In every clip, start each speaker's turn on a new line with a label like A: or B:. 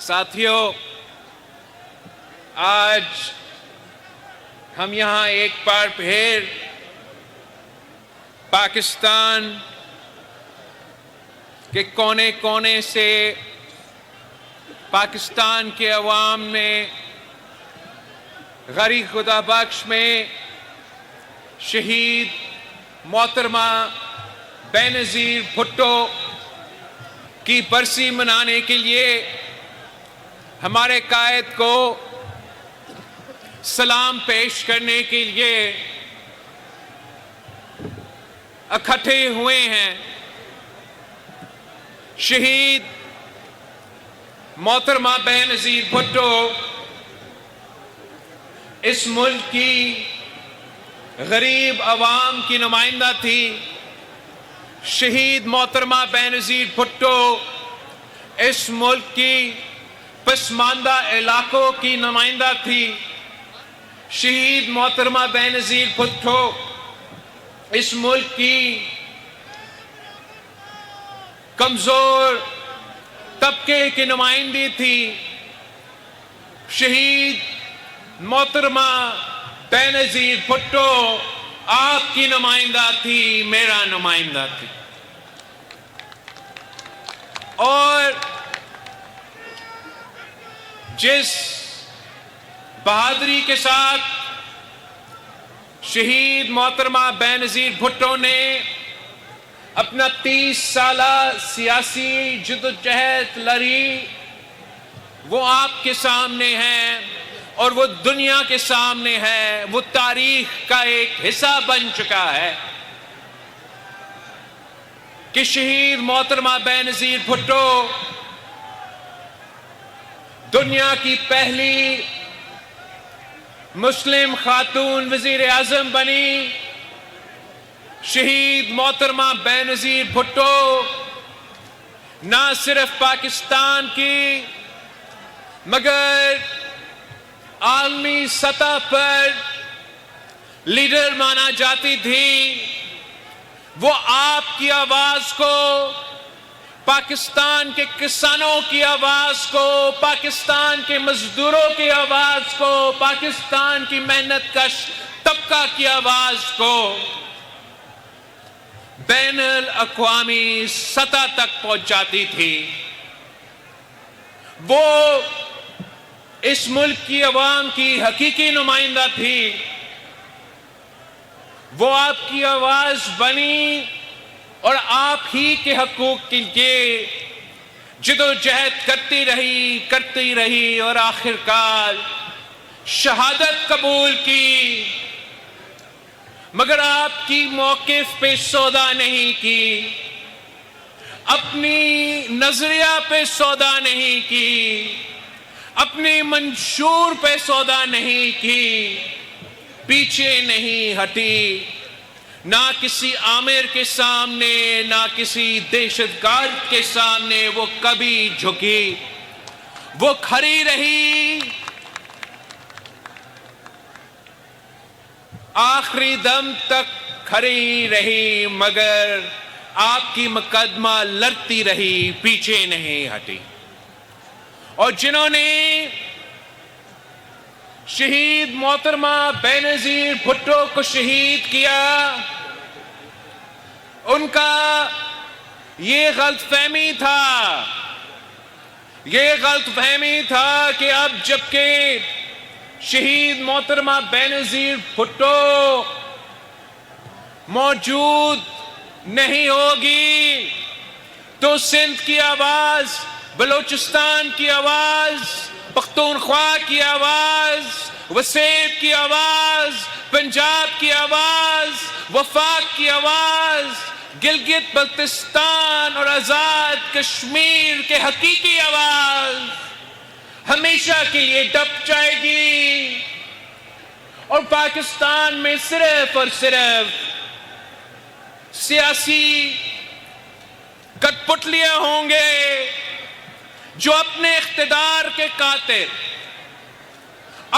A: ساتھیوں، آج ہم یہاں ایک بار پھر پاکستان کے کونے کونے سے پاکستان کے عوام میں غریب خدا بخش میں شہید محترمہ بے نظیر بھٹو کی برسی منانے کے لیے ہمارے قائد کو سلام پیش کرنے کے لیے اکٹھے ہوئے ہیں۔ شہید محترمہ بے نظیر بھٹو اس ملک کی غریب عوام کی نمائندہ تھی۔ شہید محترمہ بے نظیر بھٹو اس ملک کی پسماندہ علاقوں کی نمائندہ تھی۔ شہید محترمہ بے نظیر بھٹو اس ملک کی کمزور طبقے کی نمائندی تھی۔ شہید محترمہ بے نظیر بھٹو آپ کی نمائندہ تھی، میرا نمائندہ تھی، اور جس بہادری کے ساتھ شہید محترمہ بے نظیر بھٹو نے اپنا 30 سالہ سیاسی جدوجہد لڑی، وہ آپ کے سامنے ہے اور وہ دنیا کے سامنے ہے، وہ تاریخ کا ایک حصہ بن چکا ہے کہ شہید محترمہ بے نظیر بھٹو دنیا کی پہلی مسلم خاتون وزیر اعظم بنی۔ شہید محترمہ بے نظیر بھٹو نہ صرف پاکستان کی مگر عالمی سطح پر لیڈر مانا جاتی تھی۔ وہ آپ کی آواز کو، پاکستان کے کسانوں کی آواز کو، پاکستان کے مزدوروں کی آواز کو، پاکستان کی محنت کش طبقہ کی آواز کو بین الاقوامی سطح تک پہنچاتی تھی۔ وہ اس ملک کی عوام کی حقیقی نمائندہ تھی۔ وہ آپ کی آواز بنی اور آپ ہی کے حقوق کے لیے جدوجہد کرتی رہی اور آخرکار شہادت قبول کی، مگر آپ کی موقف پہ سودا نہیں کی، اپنی نظریہ پہ سودا نہیں کی، اپنی منشور پہ سودا نہیں کی، پیچھے نہیں ہٹی، نہ کسی آمر کے سامنے نہ کسی دہشت گرد کے سامنے وہ کبھی جھکی، وہ کھڑی رہی، آخری دم تک کھڑی رہی، مگر آپ کی مقدمہ لڑتی رہی، پیچھے نہیں ہٹی۔ اور جنہوں نے شہید محترمہ بے نظیر بھٹو کو شہید کیا، ان کا یہ غلط فہمی تھا کہ اب جبکہ شہید محترمہ بے نظیر بھٹو موجود نہیں ہوگی تو سندھ کی آواز، بلوچستان کی آواز، پختونخوا کی آواز، وسیب کی آواز، پنجاب کی آواز، وفاق کی آواز، گلگت بلتستان اور آزاد کشمیر کے حقیقی آواز ہمیشہ کے لیے دب جائے گی، اور پاکستان میں صرف اور صرف سیاسی کٹ پتلیاں ہوں گے جو اپنے اقتدار کے خاطر،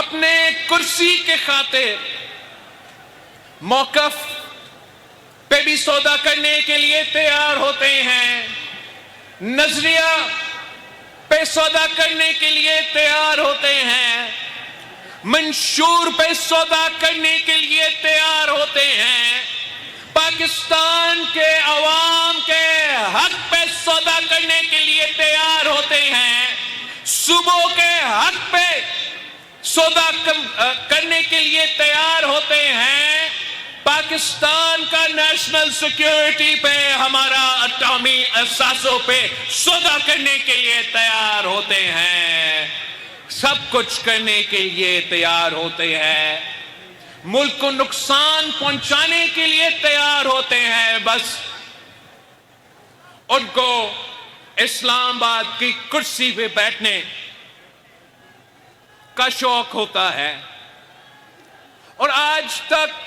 A: اپنے کرسی کے خاطر موقف پہ بھی سودا کرنے کے لیے تیار ہوتے ہیں، نظریہ پہ سودا کرنے کے لیے تیار ہوتے ہیں، منشور پہ سودا کرنے کے لیے تیار ہوتے ہیں، پاکستان کے عوام کے حق پہ سودا کرنے کے لیے تیار ہوتے ہیں، صوبوں کے حق پہ سودا کرنے کے لیے تیار ہوتے ہیں، پاکستان کا نیشنل سیکیورٹی پہ، ہمارا اٹامی اثاثوں پہ سودا کرنے کے لیے تیار ہوتے ہیں، سب کچھ کرنے کے لیے تیار ہوتے ہیں، ملک کو نقصان پہنچانے کے لیے تیار ہوتے ہیں، بس ان کو اسلام آباد کی کرسی پہ بیٹھنے کا شوق ہوتا ہے۔ اور آج تک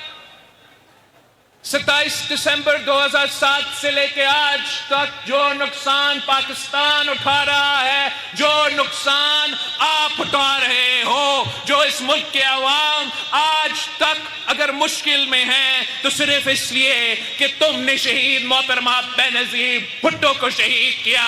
A: 27 دسمبر 2007 سے لے کے آج تک جو نقصان پاکستان اٹھا رہا ہے، جو نقصان آپ اٹھا رہے ہو، جو اس ملک کے عوام آج تک اگر مشکل میں ہیں تو صرف اس لیے کہ تم نے شہید محترمہ بے نظیر بھٹو کو شہید کیا۔